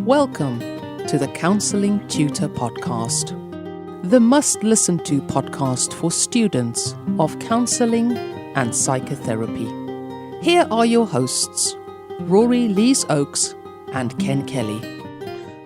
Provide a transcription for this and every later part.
Welcome to the Counselling Tutor Podcast, the must-listen-to podcast for students of counselling and psychotherapy. Here are your hosts, Rory Lees-Oakes and Ken Kelly.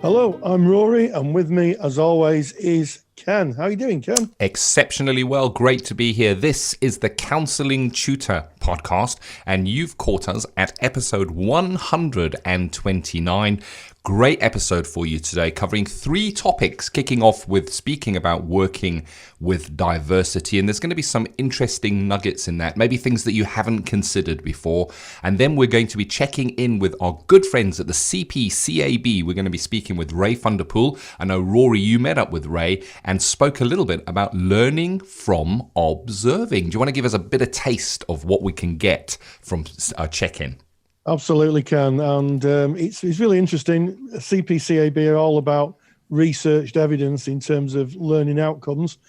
Hello, I'm Rory, and with me, as always, is Ken. How are you doing, Ken? Exceptionally well. Great to be here. This is the Counselling Tutor Podcast, and you've caught us at episode 129. Great episode for you today, covering three topics, kicking off with speaking about working with diversity. And there's going to be some interesting nuggets in that, maybe things that you haven't considered before. And then we're going to be checking in with our good friends at the CPCAB. We're going to be speaking with Ray Vanderpool. I know, Rory, you met up with Ray and spoke a little bit about learning from observing. Do you want to give us a bit of taste of what we can get from our check-in? Absolutely, Ken. And it's really interesting. CPCAB are all about researched evidence in terms of learning outcomes.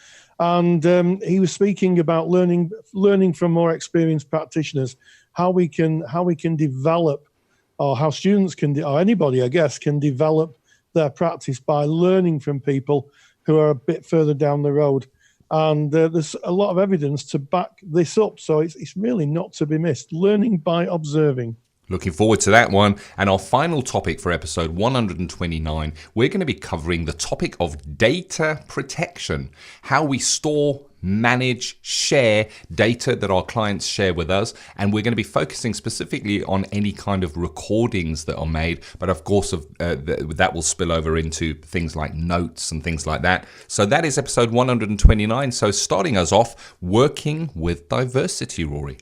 And he was speaking about learning from more experienced practitioners, how we can develop, or how students can, or anybody, I guess, can develop their practice by learning from people who are a bit further down the road. And there's a lot of evidence to back this up. So it's really not to be missed. Learning by observing. Looking forward to that one. And our final topic for episode 129, we're going to be covering the topic of data protection, how we store, manage, share data that our clients share with us. And we're going to be focusing specifically on any kind of recordings that are made. But of course, that will spill over into things like notes and things like that. So that is episode 129. So starting us off, working with diversity, Rory.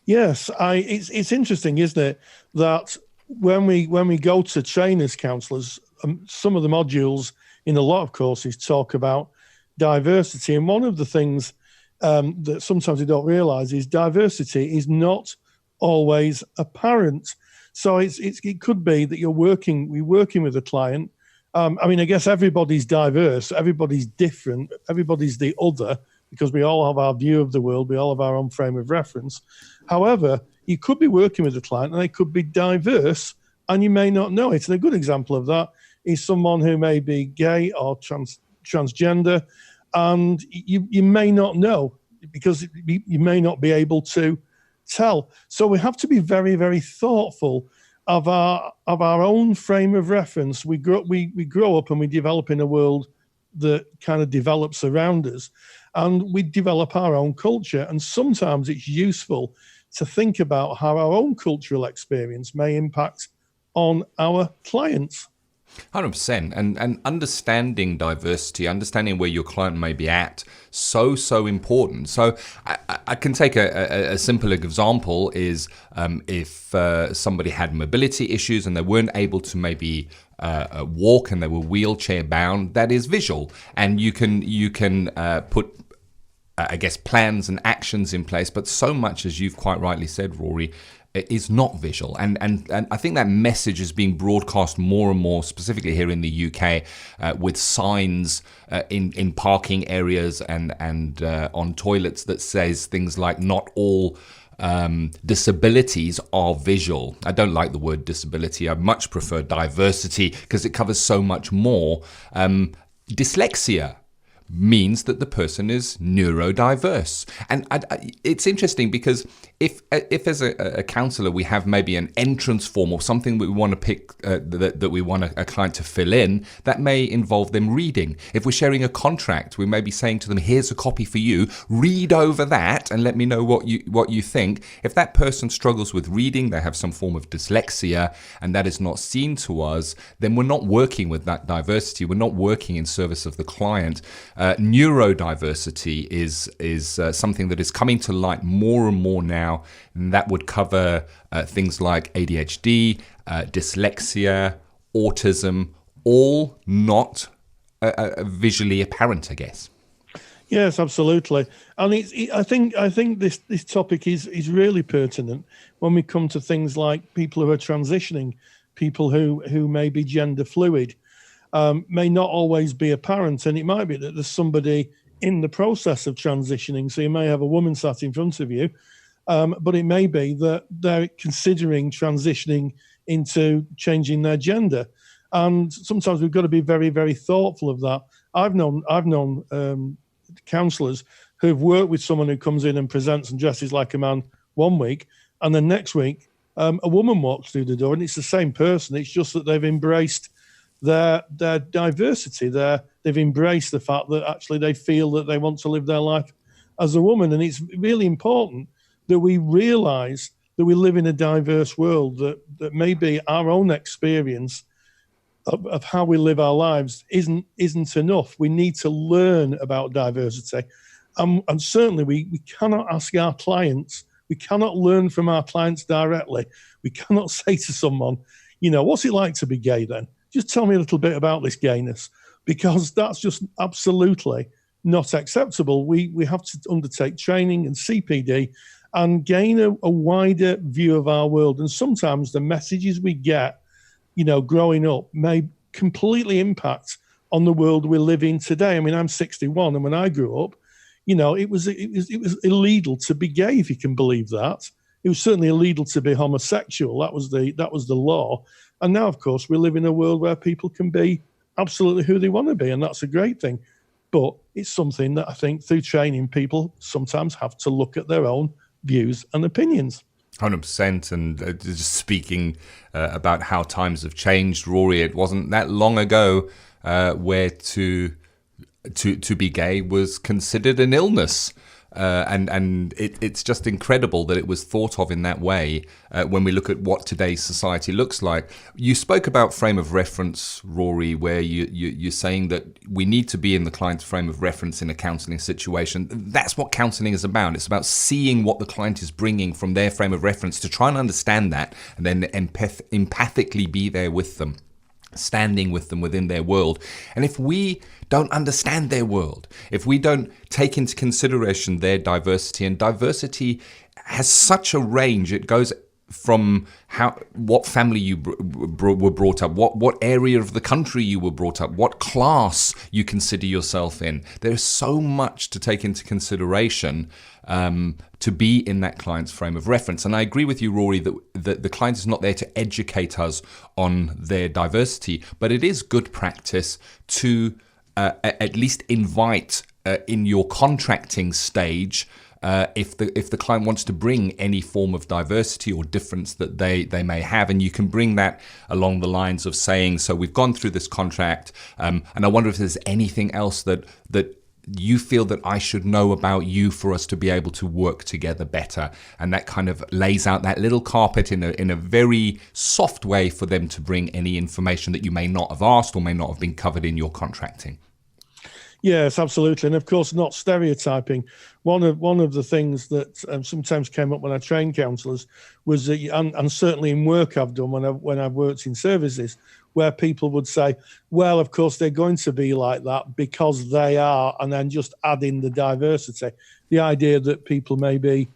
Yes, it's interesting, isn't it, that when we go to train as counsellors, some of the modules in a lot of courses talk about diversity. And one of the things that sometimes we don't realise is diversity is not always apparent. So it could be that we're working with a client. I guess everybody's diverse, everybody's different, everybody's the other, because we all have our view of the world, we all have our own frame of reference. However, you could be working with a client and they could be diverse and you may not know it. And a good example of that is someone who may be gay or transgender, and you may not know because you may not be able to tell. So we have to be very, very thoughtful of our own frame of reference. We grow up and we develop in a world that kind of develops around us, and we develop our own culture. And sometimes it's useful to think about how our own cultural experience may impact on our clients. 100%. And understanding diversity, understanding where your client may be at, so important. So I can take a simple example is if somebody had mobility issues and they weren't able to maybe walk and they were wheelchair bound, that is visual. And you can put I guess plans and actions in place, but so much, as you've quite rightly said, Rory, is not visual. And I think that message is being broadcast more and more, specifically here in the UK, with signs in parking areas and on toilets that says things like not all disabilities are visual. I don't like the word disability. I much prefer diversity because it covers so much more. Dyslexia means that the person is neurodiverse. And it's interesting because if as a counsellor we have maybe an entrance form or something we want to pick that we want a client to fill in, that may involve them reading. If we're sharing a contract, we may be saying to them, here's a copy for you, read over that and let me know what you think. If that person struggles with reading, they have some form of dyslexia, and that is not seen to us, then we're not working with that diversity. We're not working in service of the client. Neurodiversity is something that is coming to light more and more now, and that would cover things like ADHD, dyslexia, autism, all not visually apparent, I guess. Yes, absolutely. And I think this topic is really pertinent when we come to things like people who are transitioning, people who may be gender fluid. May not always be apparent, and it might be that there's somebody in the process of transitioning. So you may have a woman sat in front of you, but it may be that they're considering transitioning into changing their gender. And sometimes we've got to be very, very thoughtful of that. I've known counsellors who've worked with someone who comes in and presents and dresses like a man one week, and then next week a woman walks through the door and it's the same person. It's just that they've embraced their diversity. They've embraced the fact that actually they feel that they want to live their life as a woman. And it's really important that we realise that we live in a diverse world, that maybe our own experience of how we live our lives isn't enough. We need to learn about diversity. And certainly we cannot ask our clients, we cannot learn from our clients directly. We cannot say to someone, what's it like to be gay then? Just tell me a little bit about this gayness, because that's just absolutely not acceptable. We have to undertake training and CPD and gain a wider view of our world. And sometimes the messages we get, growing up may completely impact on the world we live in today. I mean, I'm 61, and when I grew up, it was illegal to be gay, if you can believe that. It was certainly illegal to be homosexual. That was the law. And now, of course, we live in a world where people can be absolutely who they want to be, and that's a great thing. But it's something that I think through training, people sometimes have to look at their own views and opinions. 100%. And just speaking about how times have changed, Rory, it wasn't that long ago where to be gay was considered an illness. And it's just incredible that it was thought of in that way when we look at what today's society looks like. You spoke about frame of reference, Rory, where you're saying that we need to be in the client's frame of reference in a counselling situation. That's what counselling is about. It's about seeing what the client is bringing from their frame of reference to try and understand that, and then empathically be there with them, standing with them within their world. And if we don't understand their world, if we don't take into consideration their diversity, and diversity has such a range, it goes from what family you were brought up, what area of the country you were brought up, what class you consider yourself in. There's so much to take into consideration to be in that client's frame of reference. And I agree with you, Rory, that the client is not there to educate us on their diversity, but it is good practice to at least invite in your contracting stage if the client wants to bring any form of diversity or difference that they may have. And you can bring that along the lines of saying, so we've gone through this contract, and I wonder if there's anything else that you feel that I should know about you for us to be able to work together better. And that kind of lays out that little carpet in a very soft way for them to bring any information that you may not have asked or may not have been covered in your contracting. Yes, absolutely. And of course, not stereotyping. One of the things that sometimes came up when I trained counsellors was that, and certainly in work I've done when I've worked in services, where people would say, well, of course, they're going to be like that because they are, and then just add in the diversity. The idea that people may be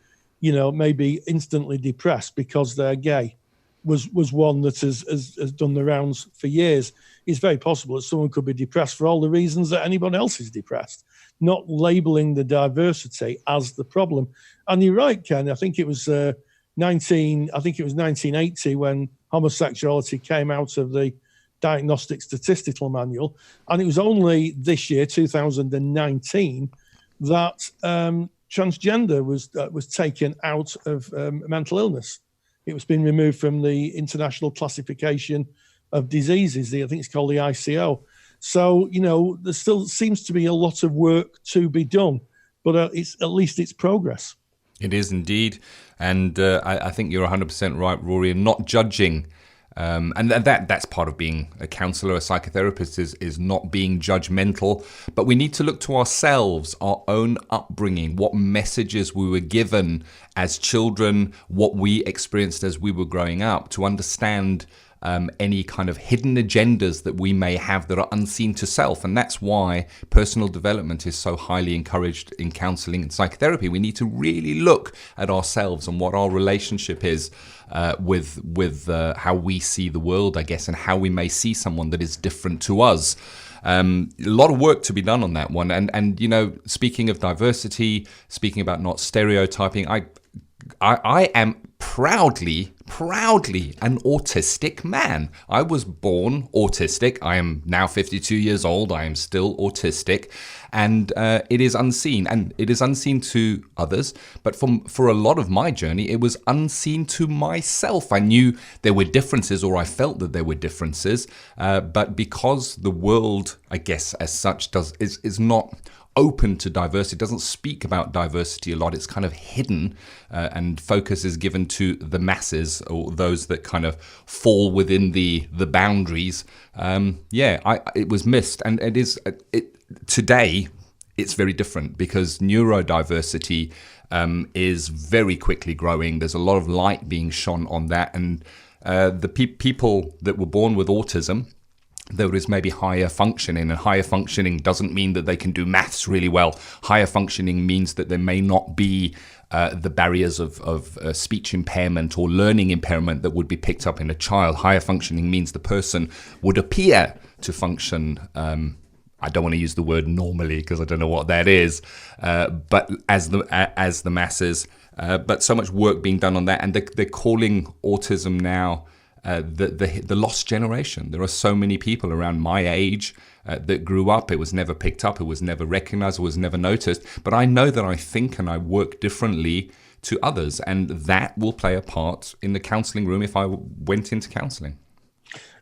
instantly depressed because they're gay was one that has done the rounds for years. It's very possible that someone could be depressed for all the reasons that anyone else is depressed, not labeling the diversity as the problem. And you're right, Ken. I think it was 1980 when homosexuality came out of the Diagnostic Statistical Manual, and it was only this year, 2019, that transgender was taken out of mental illness. It was being removed from the International Classification of Diseases. I think it's called the ICO. So, there still seems to be a lot of work to be done, but at least it's progress. It is indeed. And I think you're 100% right, Rory, in not judging. And that's part of being a counsellor, a psychotherapist, is not being judgmental. But we need to look to ourselves, our own upbringing, what messages we were given as children, what we experienced as we were growing up, to understand any kind of hidden agendas that we may have that are unseen to self. And that's why personal development is so highly encouraged in counselling and psychotherapy. We need to really look at ourselves and what our relationship is with how we see the world, I guess, and how we may see someone that is different to us. A lot of work to be done on that one. And speaking of diversity, speaking about not stereotyping, I am proudly proudly an autistic man. I was born autistic. I am now 52 years old. I am still autistic. And it is unseen. And it is unseen to others. But for a lot of my journey, it was unseen to myself. I knew there were differences, or I felt that there were differences. But because the world, I guess, as such, is not open to diversity, doesn't speak about diversity a lot. It's kind of hidden, and focus is given to the masses, or those that kind of fall within the boundaries. It was missed, and today it's very different, because neurodiversity is very quickly growing. There's a lot of light being shone on that, and the people that were born with autism, there is maybe higher functioning, and higher functioning doesn't mean that they can do maths really well. Higher functioning means that there may not be the barriers of speech impairment or learning impairment that would be picked up in a child. Higher functioning means the person would appear to function, I don't want to use the word normally because I don't know what that is, but as the masses. But so much work being done on that, and they're calling autism now the lost generation. There are so many people around my age that grew up. It was never picked up. It was never recognized. It was never noticed. But I know that I think and I work differently to others, and that will play a part in the counselling room if I went into counselling.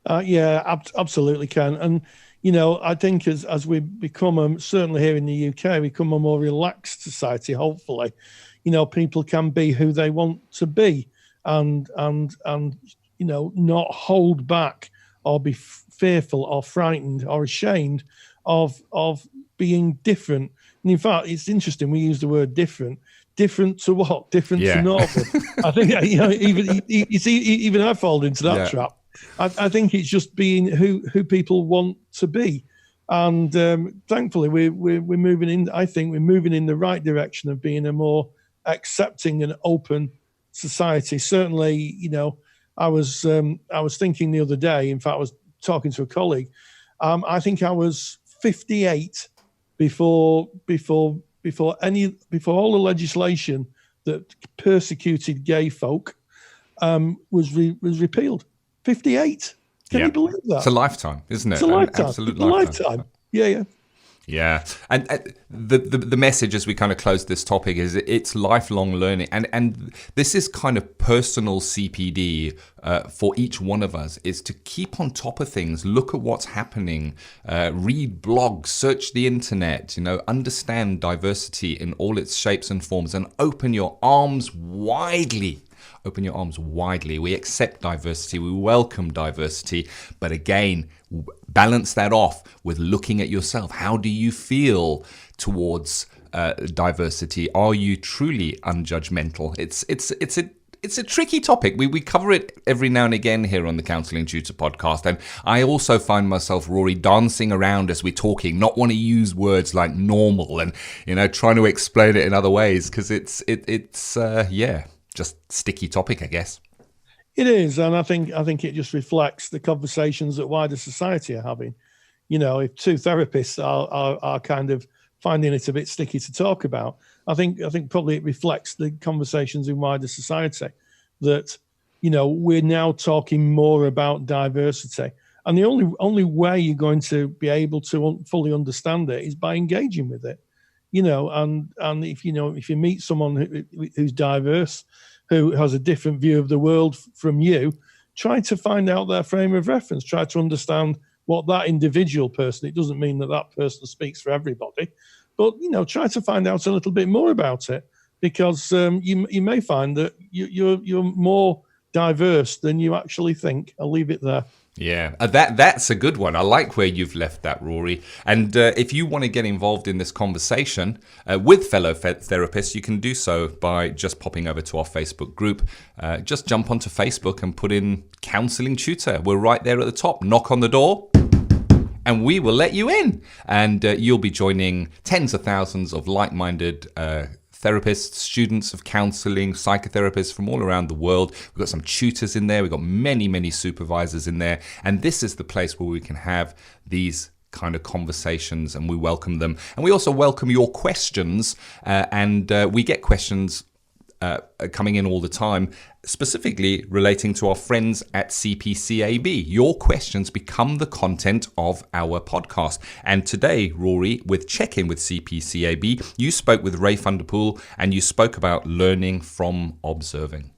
Absolutely can. And I think as we become, certainly here in the UK, become a more relaxed society, hopefully, people can be who they want to be, and not hold back or be fearful or frightened or ashamed of being different. And in fact, it's interesting, we use the word different. Different to what? Different to normal. I think, even I fall into that trap. I think it's just being who people want to be. And thankfully, we're moving in. I think we're moving in the right direction of being a more accepting and open society. Certainly, I was thinking the other day. In fact, I was talking to a colleague. I think I was 58 before all the legislation that persecuted gay folk was repealed. 58. Can you believe that? It's a lifetime, isn't it? It's a lifetime. Absolute lifetime. Yeah. Yeah, and the message as we kind of close this topic is it's lifelong learning, and this is kind of personal CPD for each one of us, is to keep on top of things, look at what's happening, read blogs, search the internet, understand diversity in all its shapes and forms, and open your arms widely. Open your arms widely. We accept diversity. We welcome diversity. But again, balance that off with looking at yourself. How do you feel towards diversity? Are you truly unjudgmental? It's a tricky topic. We cover it every now and again here on the Counselling Tutor Podcast. And I also find myself, Rory, dancing around as we're talking, not want to use words like normal and, trying to explain it in other ways, because it's just sticky topic, I guess. It is, and I think it just reflects the conversations that wider society are having. If two therapists are kind of finding it a bit sticky to talk about, I think probably it reflects the conversations in wider society that we're now talking more about diversity, and the only way you're going to be able to fully understand it is by engaging with it. And if you meet someone who's diverse, who has a different view of the world from you, try to find out their frame of reference. Try to understand what that individual person. It doesn't mean that person speaks for everybody, but try to find out a little bit more about it, because you may find that you're more diverse than you actually think. I'll leave it there. Yeah, that's a good one. I like where you've left that, Rory. And if you want to get involved in this conversation with fellow therapists, you can do so by just popping over to our Facebook group. Just jump onto Facebook and put in Counselling Tutor. We're right there at the top. Knock on the door, and we will let you in. And you'll be joining tens of thousands of like-minded therapists, students of counselling, psychotherapists from all around the world. We've got some tutors in there. We've got many, many supervisors in there. And this is the place where we can have these kind of conversations, and we welcome them. And we also welcome your questions. And we get questions coming in all the time, specifically relating to our friends at CPCAB. Your questions become the content of our podcast. And today, Rory, with Check-In with CPCAB, you spoke with Ray van der Poel and you spoke about learning from observing.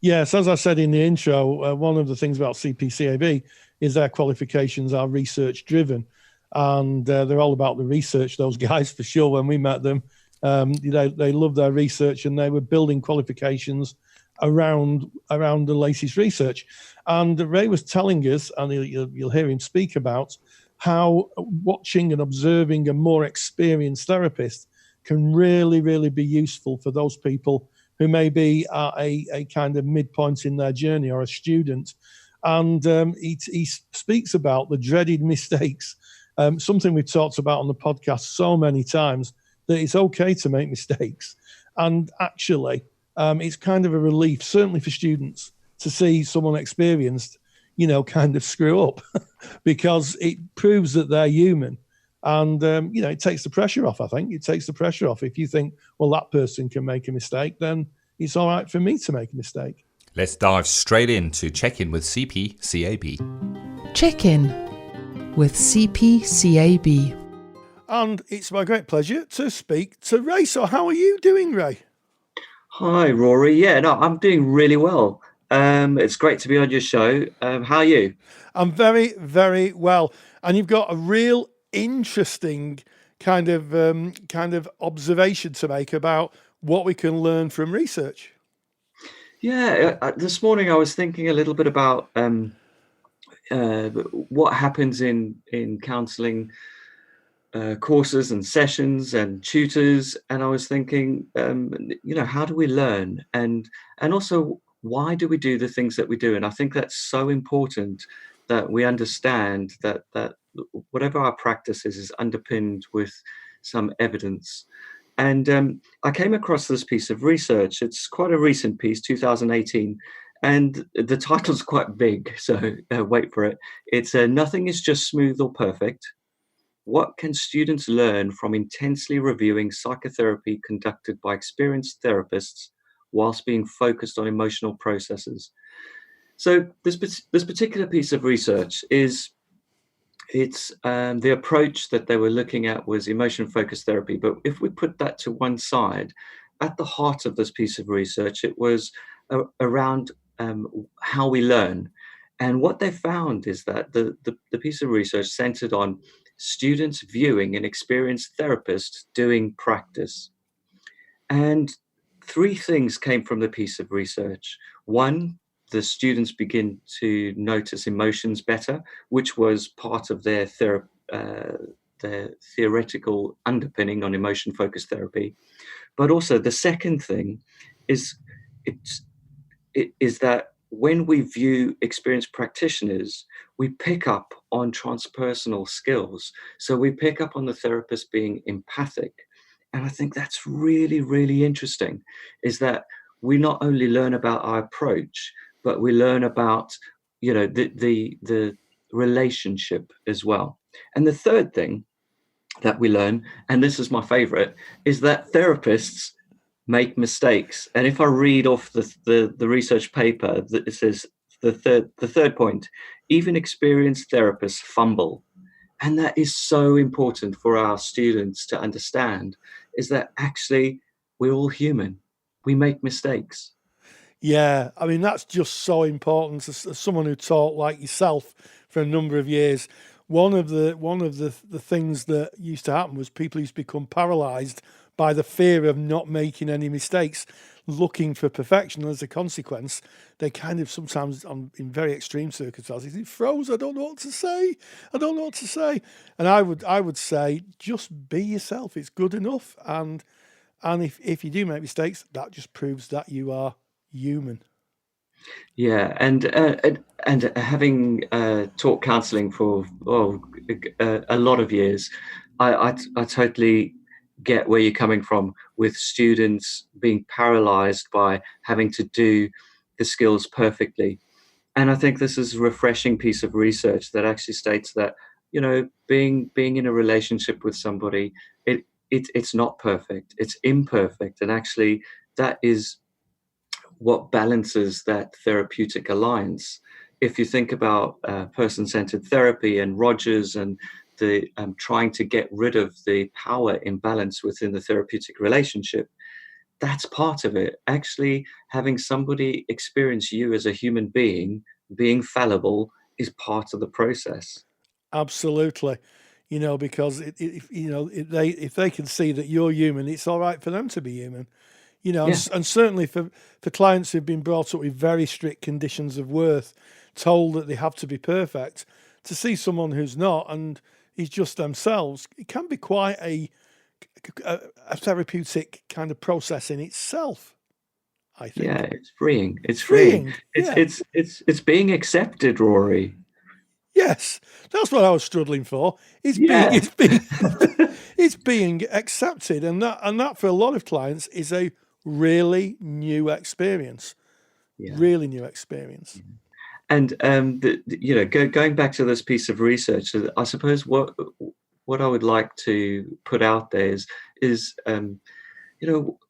Yes, as I said in the intro, one of the things about CPCAB is their qualifications are research driven, and they're all about the research, those guys, for sure. When we met them, they love their research, and they were building qualifications around the latest research. And Ray was telling us, and you'll hear him speak about how watching and observing a more experienced therapist can really, really be useful for those people who may be at a kind of midpoint in their journey, or a student. And he speaks about the dreaded mistakes, something we've talked about on the podcast so many times, that it's okay to make mistakes. And actually, it's kind of a relief, certainly for students, to see someone experienced, kind of screw up, because it proves that they're human. And, it takes the pressure off, I think. It takes the pressure off. If you think, well, that person can make a mistake, then it's all right for me to make a mistake. Let's dive straight into Check-In with CPCAB. Check-In with CPCAB. And it's my great pleasure to speak to Ray. So how are you doing, Ray? Hi, Rory. Yeah, no, I'm doing really well. It's great to be on your show. How are you? I'm very, very well. And you've got a real interesting kind of observation to make about what we can learn from research. Yeah, this morning I was thinking a little bit about what happens in counselling courses and sessions and tutors, and I was thinking, how do we learn, and also why do we do the things that we do? And I think that's so important that we understand that whatever our practice is underpinned with some evidence. And I came across this piece of research. It's quite a recent piece, 2018, and the title's quite big, so wait for it. It's Nothing is Just Smooth or Perfect. What can students learn from intensely reviewing psychotherapy conducted by experienced therapists whilst being focused on emotional processes? So this particular piece of research it's the approach that they were looking at was emotion-focused therapy. But if we put that to one side, at the heart of this piece of research, it was around how we learn. And what they found is that the piece of research centered on students viewing an experienced therapist doing practice. And three things came from the piece of research. One, the students begin to notice emotions better, which was part of their theoretical underpinning on emotion-focused therapy. But also the second thing is that when we view experienced practitioners, we pick up on transpersonal skills. So we pick up on the therapist being empathic. And I think that's really, really interesting, is that we not only learn about our approach, but we learn about, the relationship as well. And the third thing that we learn, and this is my favorite, is that therapists make mistakes. And if I read off the research paper, it says the third point, even experienced therapists fumble. And that is so important for our students to understand, is that actually we're all human. We make mistakes. Yeah, I mean, that's just so important. As someone who taught like yourself for a number of years, one of the things that used to happen was people used to become paralyzed by the fear of not making any mistakes, looking for perfection. As a consequence, they kind of sometimes, in very extreme circumstances, it froze. I don't know what to say. And I would say, just be yourself. It's good enough. And if you do make mistakes, that just proves that you are human. Yeah, and having taught counselling for a lot of years, I totally get where you're coming from with students being paralyzed by having to do the skills perfectly. And I think this is a refreshing piece of research that actually states that, being in a relationship with somebody, it's not perfect, it's imperfect, and actually that is what balances that therapeutic alliance. If you think about person-centered therapy and Rogers and the trying to get rid of the power imbalance within the therapeutic relationship, that's part of it. Actually, having somebody experience you as a human being, being fallible, is part of the process. Absolutely. Because if they can see that you're human, it's all right for them to be human. Yeah. And certainly for clients who've been brought up with very strict conditions of worth, told that they have to be perfect, to see someone who's not and is just themselves, it can be quite a therapeutic kind of process in itself, I think. Yeah, it's freeing. It's freeing. It's being accepted, Rory. Yes, that's what I was struggling for. It's being accepted, and that for a lot of clients is a really new experience. Yeah. Really new experience. And going back to this piece of research, I suppose what I would like to put out there is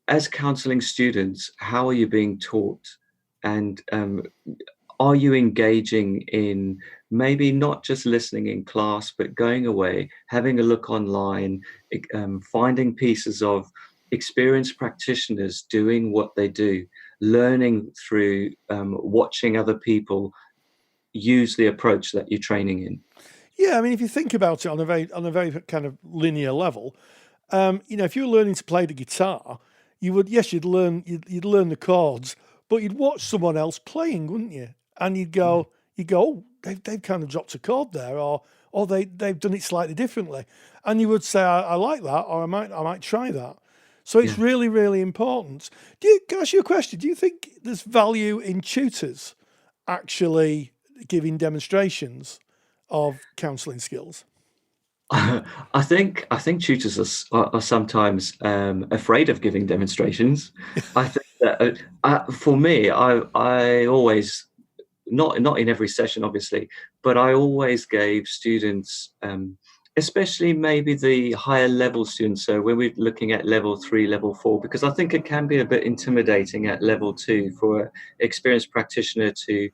as counselling students, how are you being taught, and are you engaging in maybe not just listening in class, but going away, having a look online, finding pieces of experienced practitioners doing what they do, learning through watching other people use the approach that you're training in? Yeah, I mean, if you think about it on a very kind of linear level, if you were learning to play the guitar, you'd learn the chords, but you'd watch someone else playing, wouldn't you? And you'd go, oh, they've kind of dropped a chord there, or they've done it slightly differently, and you would say, I like that, or I might try that. So it's really, really important. Can I ask you a question? Do you think there's value in tutors actually giving demonstrations of counselling skills? I think tutors are sometimes afraid of giving demonstrations. I think that for me, I always, not in every session, obviously, but I always gave students, especially maybe the higher level students. So when we're looking at level 3, level 4, because I think it can be a bit intimidating at level 2 for an experienced practitioner to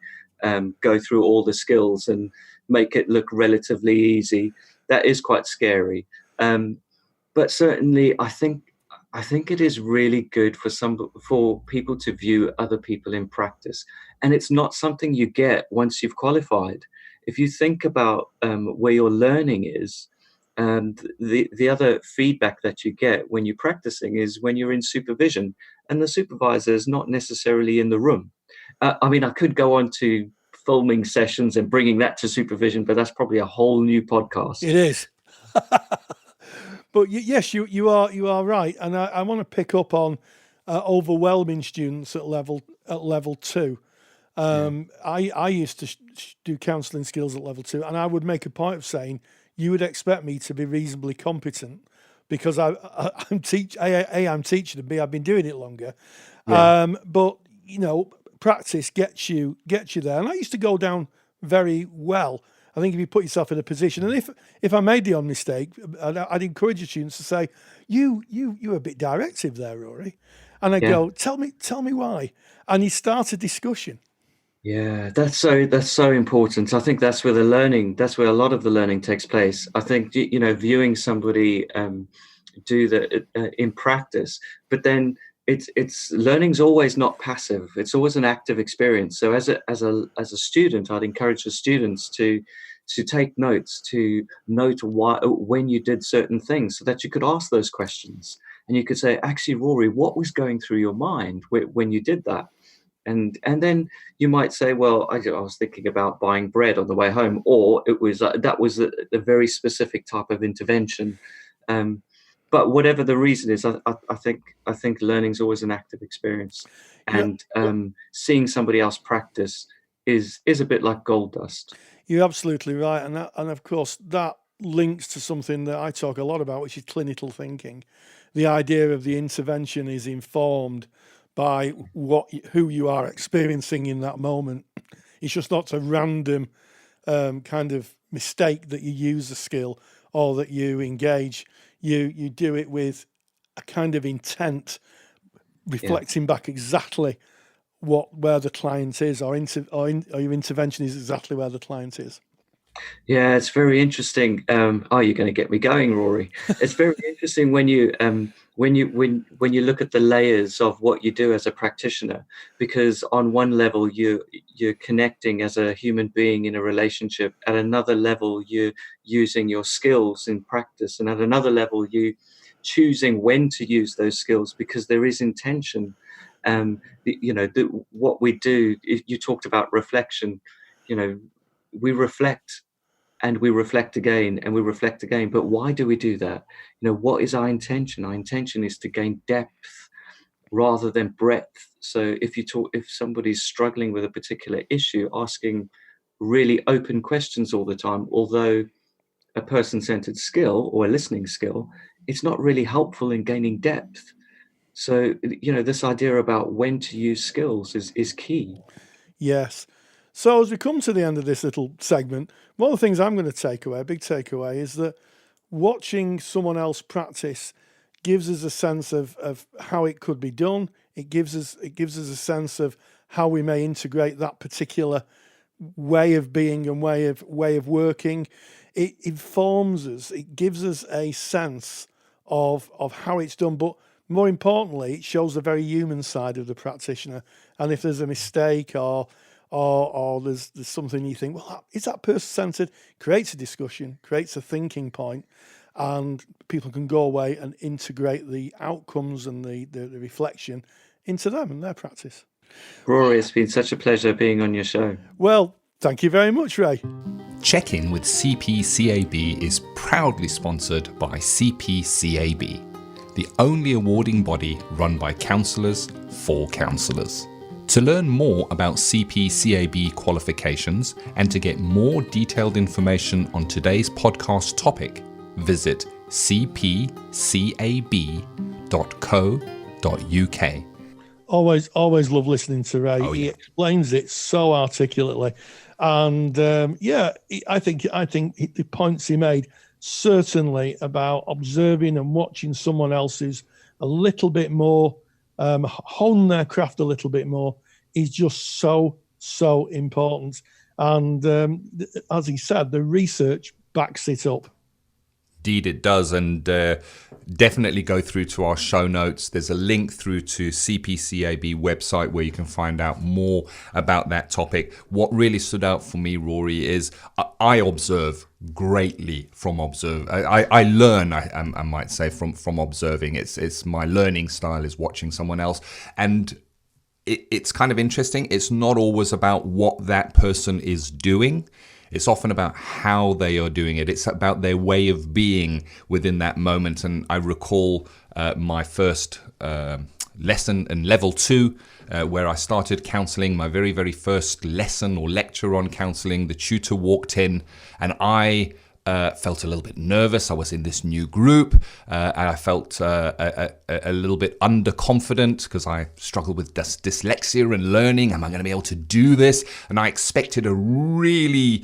go through all the skills and make it look relatively easy. That is quite scary. But certainly, I think it is really good for people to view other people in practice, and it's not something you get once you've qualified. If you think about where your learning is, the other feedback that you get when you're practicing is when you're in supervision, and the supervisor is not necessarily in the room. I mean, I could go on to filming sessions and bringing that to supervision, but that's probably a whole new podcast. It is. But yes, you are right, and I want to pick up on overwhelming students at level 2. I used to do counselling skills at level 2, and I would make a point of saying you would expect me to be reasonably competent because I'm teaching, and B, I've been doing it longer. But practice gets you there, and I used to go down very well. I think if you put yourself in a position, and if I made the odd mistake, I'd encourage the students to say, "You were a bit directive there, Rory," and I'd go, "Tell me why," and you start a discussion. Yeah, that's so important. I think that's where a lot of the learning takes place. I think viewing somebody do that in practice, but then it's learning's always not passive. It's always an active experience. So as a student, I'd encourage the students to take notes, to note when you did certain things, so that you could ask those questions and you could say, actually, Rory, what was going through your mind when you did that? And then you might say, well, I was thinking about buying bread on the way home, or it was that was a very specific type of intervention. But whatever the reason is, I think learning is always an active experience, and seeing somebody else practice is a bit like gold dust. You're absolutely right, and of course that links to something that I talk a lot about, which is clinical thinking. The idea of the intervention is informed by who you are experiencing in that moment. It's just not a random kind of mistake that you use a skill or that you engage. You do it with a kind of intent, reflecting back exactly where the client is, or your intervention is exactly where the client is. Yeah, it's very interesting. You're going to get me going, Rory. It's very interesting when you look at the layers of what you do as a practitioner, because on one level you're connecting as a human being in a relationship. At another level, you're using your skills in practice, and at another level, you choosing when to use those skills because there is intention. What we do. You talked about reflection. We reflect. And we reflect again, and we reflect again. But why do we do that? What is our intention? Our intention is to gain depth rather than breadth. So if somebody's struggling with a particular issue, asking really open questions all the time, although a person-centered skill or a listening skill, it's not really helpful in gaining depth. So, this idea about when to use skills is key. Yes. So as we come to the end of this little segment, one of the things I'm going to take away, a big takeaway, is that watching someone else practice gives us a sense of how it could be done. It gives us a sense of how we may integrate that particular way of being and way of working. It informs us. It gives us a sense of how it's done, but more importantly, it shows the very human side of the practitioner. And if there's a mistake or there's something you think, well, is that person-centered? Creates a discussion, creates a thinking point, and people can go away and integrate the outcomes and the reflection into them and their practice. Rory, it's been such a pleasure being on your show. Well, thank you very much, Ray. Check-in with CPCAB is proudly sponsored by CPCAB, the only awarding body run by counsellors for counsellors. To learn more about CPCAB qualifications and to get more detailed information on today's podcast topic, visit cpcab.co.uk. Always love listening to Ray. Oh, yeah. He explains it so articulately, and I think the points he made, certainly about observing and watching someone else's a little bit more, hone their craft a little bit more, is just so important. And as he said, the research backs it up. Indeed it does, and definitely go through to our show notes. There's a link through to CPCAB website where you can find out more about that topic. What really stood out for me, Rory, is I observe greatly from I learn, I might say, from observing. It's my learning style is watching someone else, and it's kind of interesting. It's not always about what that person is doing. It's often about how they are doing it. It's about their way of being within that moment. And I recall my first lesson in level 2, where I started counselling, my very, very first lesson or lecture on counselling. The tutor walked in and I felt a little bit nervous. I was in this new group and I felt a little bit underconfident because I struggled with dyslexia and learning. Am I going to be able to do this? And I expected a really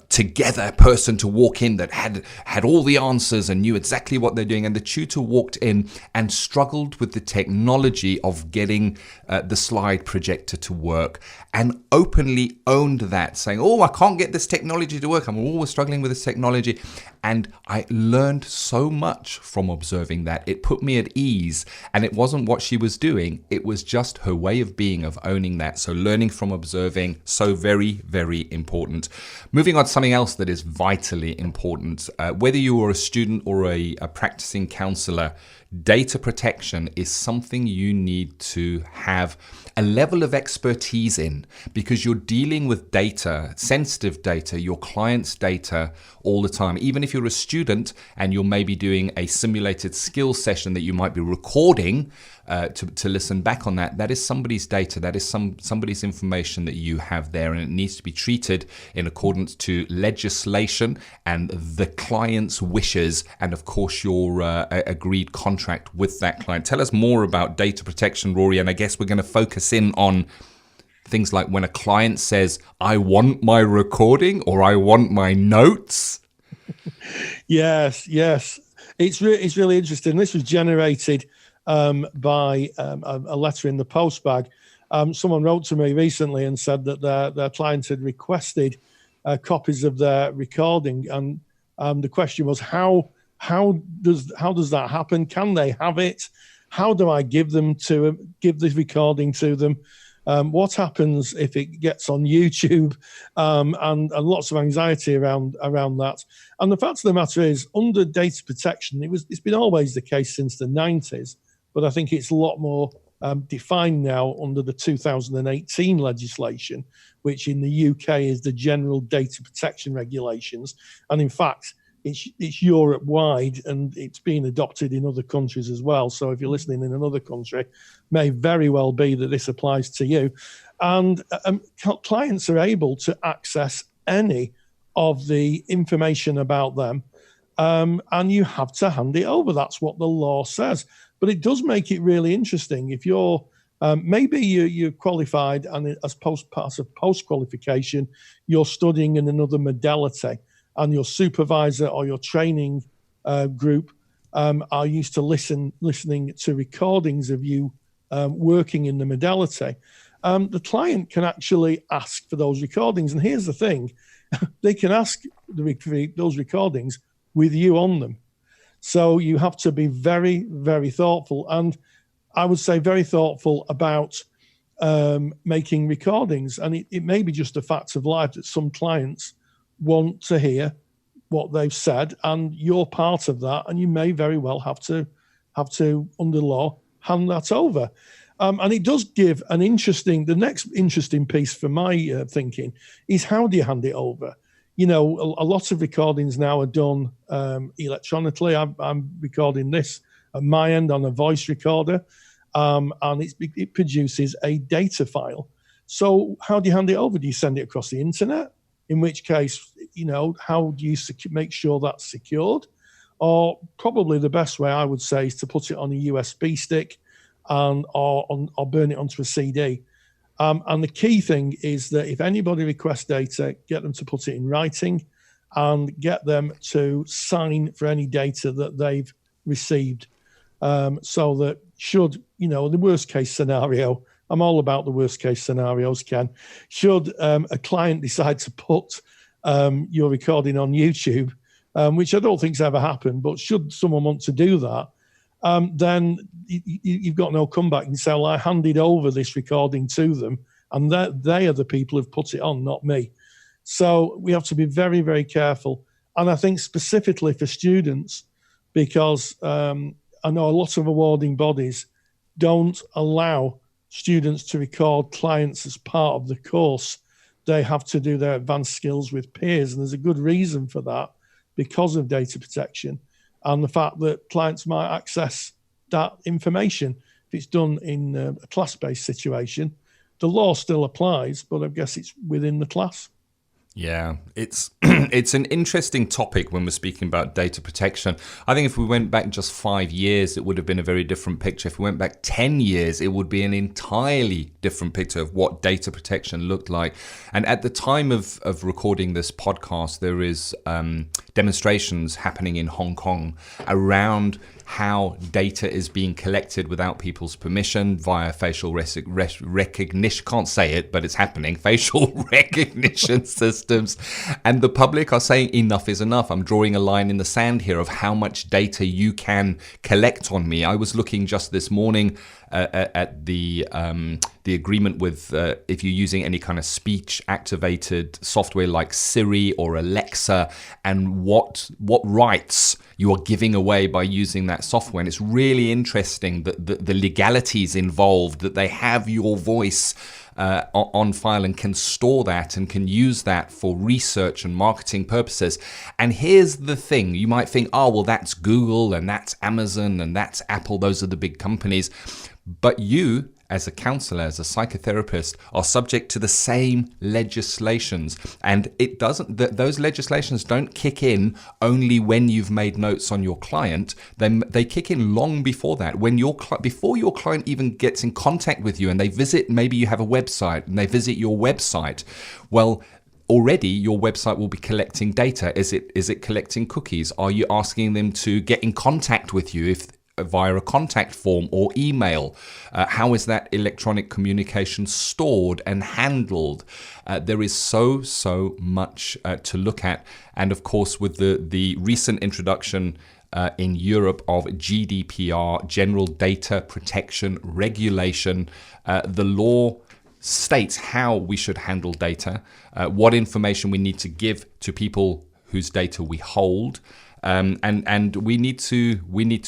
together person to walk in that had all the answers and knew exactly what they're doing. And the tutor walked in and struggled with the technology of getting the slide projector to work, and openly owned that, saying, oh, I can't get this technology to work. I'm always struggling with this technology. And I learned so much from observing that. It put me at ease, and it wasn't what she was doing. It was just her way of being, of owning that. So learning from observing, so very, very important. Moving on to something else that is vitally important. Whether you are a student or a practicing counsellor, data protection is something you need to have a level of expertise in, because you're dealing with data, sensitive data, your client's data all the time. Even if you're a student and you're maybe doing a simulated skills session that you might be recording to listen back on that is somebody's data, that is somebody's information that you have there, and it needs to be treated in accordance to legislation and the client's wishes, and of course your agreed contract with that client. Tell us more about data protection, Rory, and I guess we're going to focus in on things like when a client says, I want my recording or I want my notes. Yes. It's really interesting. This was generated by a letter in the post bag, Someone wrote to me recently and said that their client had requested copies of their recording, and the question was how does that happen? Can they have it? How do I give this recording to them? What happens if it gets on YouTube? And lots of anxiety around that. And the fact of the matter is, under data protection, it's been always the case since the 90s, but I think it's a lot more defined now under the 2018 legislation, which in the UK is the General Data Protection Regulations. And in fact, it's Europe-wide, and it's been adopted in other countries as well. So if you're listening in another country, may very well be that this applies to you. And clients are able to access any of the information about them, and you have to hand it over. That's what the law says. But it does make it really interesting. If you're maybe you're qualified, and as part of post-qualification, you're studying in another modality, and your supervisor or your training group are used to listening to recordings of you working in the modality. The client can actually ask for those recordings. And here's the thing, they can ask those recordings with you on them. So you have to be very, very thoughtful. And I would say very thoughtful about making recordings. And it may be just a fact of life that some clients want to hear what they've said, and you're part of that, and you may very well have to under law hand that over. And it does give the next interesting piece for my thinking is, how do you hand it over? You know, a lot of recordings now are done electronically. I'm recording this at my end on a voice recorder, and it produces a data file. So how do you hand it over? Do you send it across the internet? In which case, you know, how do you make sure that's secured? Or probably the best way, I would say, is to put it on a USB stick or burn it onto a CD. And the key thing is that if anybody requests data, get them to put it in writing and get them to sign for any data that they've received. So that should, you know, the worst case scenario, I'm all about the worst case scenarios, Ken. Should a client decide to put your recording on YouTube, which I don't think's ever happened, but should someone want to do that, then you've got no comeback. You can say, well, I handed over this recording to them, and they are the people who've put it on, not me. So we have to be very, very careful. And I think specifically for students, because I know a lot of awarding bodies don't allow students to record clients as part of the course. They have to do their advanced skills with peers, and there's a good reason for that because of data protection and the fact that clients might access that information. If it's done in a class-based situation, the law still applies, but I guess it's within the class. Yeah, it's it's an interesting topic when we're speaking about data protection. I think if we went back just 5 years, it would have been a very different picture. If we went back 10 years, it would be an entirely different picture of what data protection looked like. And at the time of recording this podcast, there is demonstrations happening in Hong Kong around how data is being collected without people's permission via facial recognition. Can't say it, but it's happening. Facial recognition systems. And the public are saying enough is enough. I'm drawing a line in the sand here of how much data you can collect on me. I was looking just this morning at the agreement with if you're using any kind of speech activated software like Siri or Alexa, and what rights you are giving away by using that software. And it's really interesting that the legalities involved, that they have your voice on file and can store that and can use that for research and marketing purposes. And here's the thing, you might think, oh, well, that's Google and that's Amazon and that's Apple. Those are the big companies. But you, as a counselor, as a psychotherapist, are subject to the same legislations. And it doesn't, those legislations don't kick in only when you've made notes on your client. They kick in long before that. Before your client even gets in contact with you and they visit, maybe you have a website and they visit your website. Well, already your website will be collecting data. Is it collecting cookies? Are you asking them to get in contact with you? via a contact form or email? How is that electronic communication stored and handled? There is so much to look at. And of course, with the recent introduction in Europe of GDPR, General Data Protection Regulation, the law states how we should handle data, what information we need to give to people whose data we hold. And we need to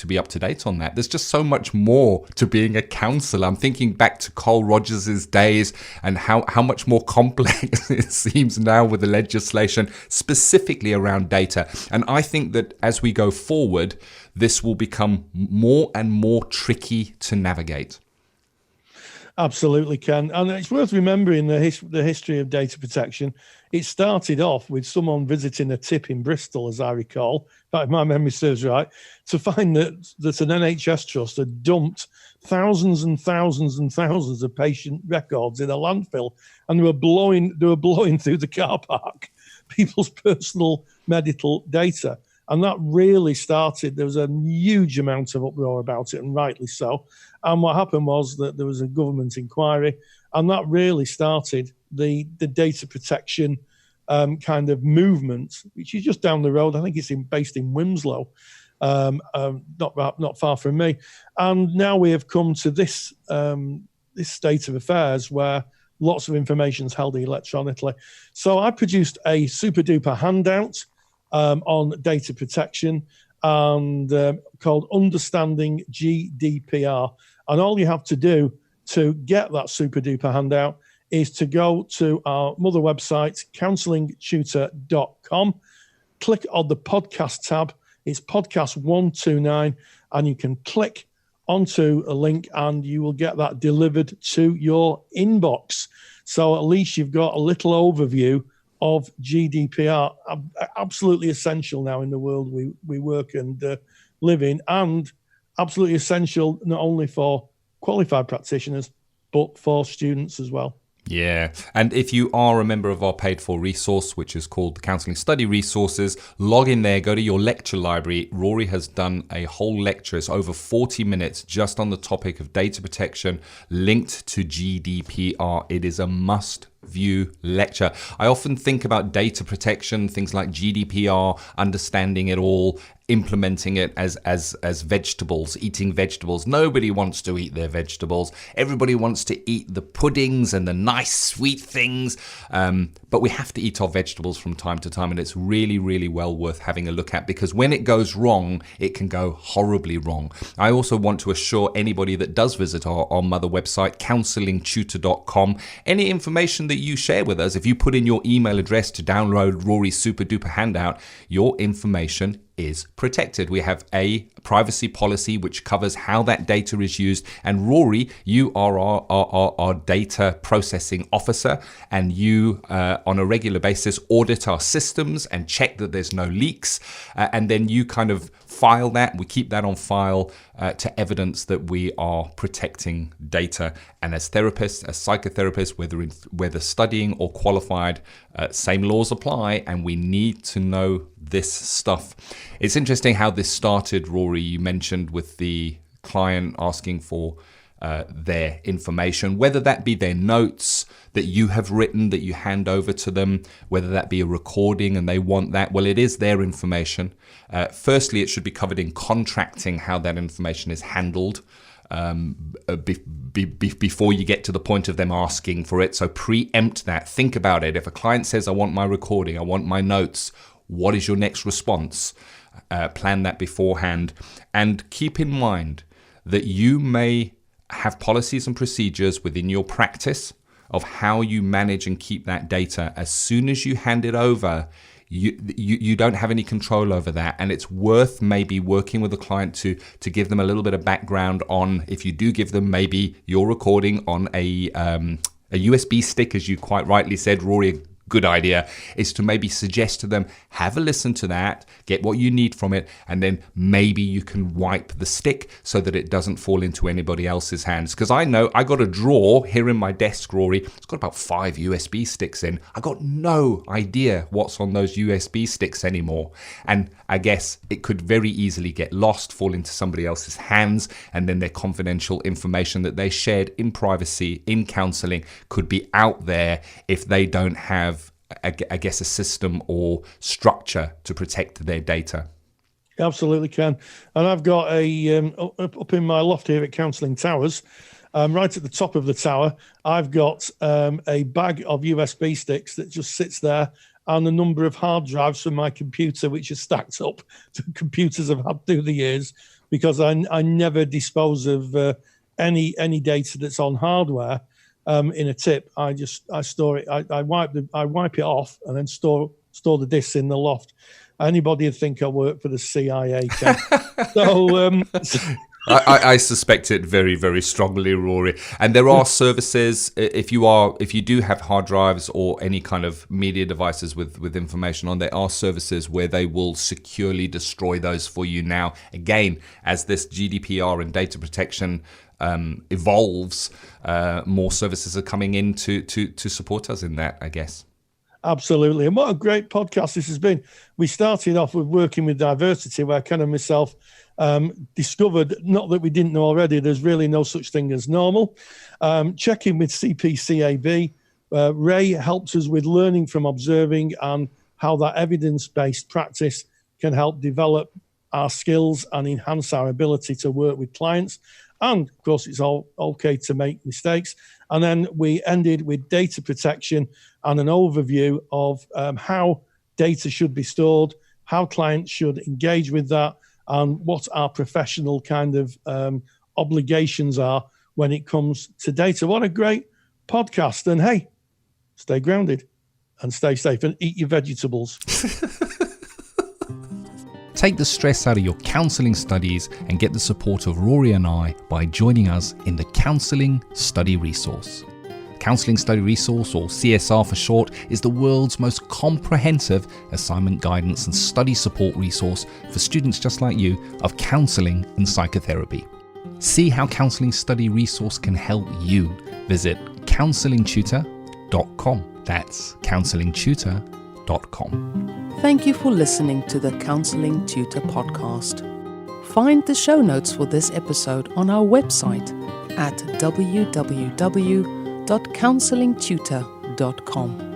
be up to date on that. There's just so much more to being a counselor. I'm thinking back to Carl Rogers' days and how much more complex it seems now with the legislation specifically around data. And I think that as we go forward, this will become more and more tricky to navigate. Absolutely, Ken. And it's worth remembering the history of data protection. It started off with someone visiting a tip in Bristol, as I recall, if my memory serves right, to find that an NHS trust had dumped thousands and thousands and thousands of patient records in a landfill, and they were blowing through the car park people's personal medical data. And that really started, there was a huge amount of uproar about it, and rightly so. And what happened was that there was a government inquiry, and that really started the data protection kind of movement, which is just down the road. I think it's based in Wilmslow, not far from me. And now we have come to this state of affairs where lots of information is held electronically. So I produced a super duper handout on data protection and called Understanding GDPR. And all you have to do to get that super duper handout is to go to our mother website, counsellingtutor.com, click on the podcast tab. It's podcast 129, and you can click onto a link and you will get that delivered to your inbox. So at least you've got a little overview of GDPR, absolutely essential now in the world we work and live in, and absolutely essential not only for qualified practitioners, but for students as well. Yeah, and if you are a member of our paid-for resource, which is called the Counselling Study Resources, log in there, go to your lecture library. Rory has done a whole lecture. It's over 40 minutes just on the topic of data protection linked to GDPR. It is a must-view lecture. I often think about data protection, things like GDPR, understanding it all, implementing it as vegetables, eating vegetables. Nobody wants to eat their vegetables. Everybody wants to eat the puddings and the nice sweet things. But we have to eat our vegetables from time to time, and it's really, really well worth having a look at, because when it goes wrong, it can go horribly wrong. I also want to assure anybody that does visit our mother website, counsellingtutor.com, any information that you share with us, if you put in your email address to download Rory's super duper handout, your information is protected. We have a privacy policy which covers how that data is used. And Rory, you are our data processing officer, and you on a regular basis audit our systems and check that there's no leaks. And then you kind of file that. We keep that on file to evidence that we are protecting data. And as therapists, as psychotherapists, whether studying or qualified, same laws apply, and we need to know this stuff. It's interesting how this started, Rory. You mentioned with the client asking for their information, whether that be their notes that you have written that you hand over to them, whether that be a recording and they want that. Well, it is their information. Firstly, it should be covered in contracting, how that information is handled before you get to the point of them asking for it. So preempt that. Think about it. If a client says, I want my recording, I want my notes, what is your next response? Plan that beforehand, and keep in mind that you may have policies and procedures within your practice of how you manage and keep that data. As soon as you hand it over, you don't have any control over that, and it's worth maybe working with a client to give them a little bit of background on, if you do give them maybe your recording on a USB stick, as you quite rightly said, Rory, good idea is to maybe suggest to them, have a listen to that, get what you need from it, and then maybe you can wipe the stick so that it doesn't fall into anybody else's hands. Because I know I got a drawer here in my desk, Rory. It's got about 5 USB sticks in. I got no idea what's on those USB sticks anymore. And I guess it could very easily get lost, fall into somebody else's hands, and then their confidential information that they shared in privacy, in counselling, could be out there if they don't have, I guess, a system or structure to protect their data. Absolutely can. And I've got up in my loft here at Counselling Towers, right at the top of the tower, I've got a bag of USB sticks that just sits there, and a number of hard drives from my computer, which are stacked up to computers I've had through the years, because I never dispose of any data that's on hardware in a tip. I store it. I wipe it off and then store the disks in the loft. Anybody would think I work for the CIA. So I suspect it very, very strongly, Rory. And there are services, if you do have hard drives or any kind of media devices with information on, there are services where they will securely destroy those for you now. Again, as this GDPR and data protection evolves, more services are coming in to support us in that, I guess. Absolutely. And what a great podcast this has been. We started off with working with diversity, where kind of myself discovered, not that we didn't know already, there's really no such thing as normal. Checking with CPCAB. Ray helps us with learning from observing and how that evidence-based practice can help develop our skills and enhance our ability to work with clients. And of course, it's all okay to make mistakes. And then we ended with data protection and an overview of how data should be stored, how clients should engage with that, and what our professional kind of obligations are when it comes to data. What a great podcast. And hey, stay grounded and stay safe and eat your vegetables. Take the stress out of your counselling studies and get the support of Rory and I by joining us in the Counselling Study Resource. Counselling Study Resource, or CSR for short, is the world's most comprehensive assignment guidance and study support resource for students just like you of counselling and psychotherapy. See how Counselling Study Resource can help you. Visit counsellingtutor.com. That's counsellingtutor.com. Thank you for listening to the Counselling Tutor Podcast. Find the show notes for this episode on our website at www.counsellingtutor.com.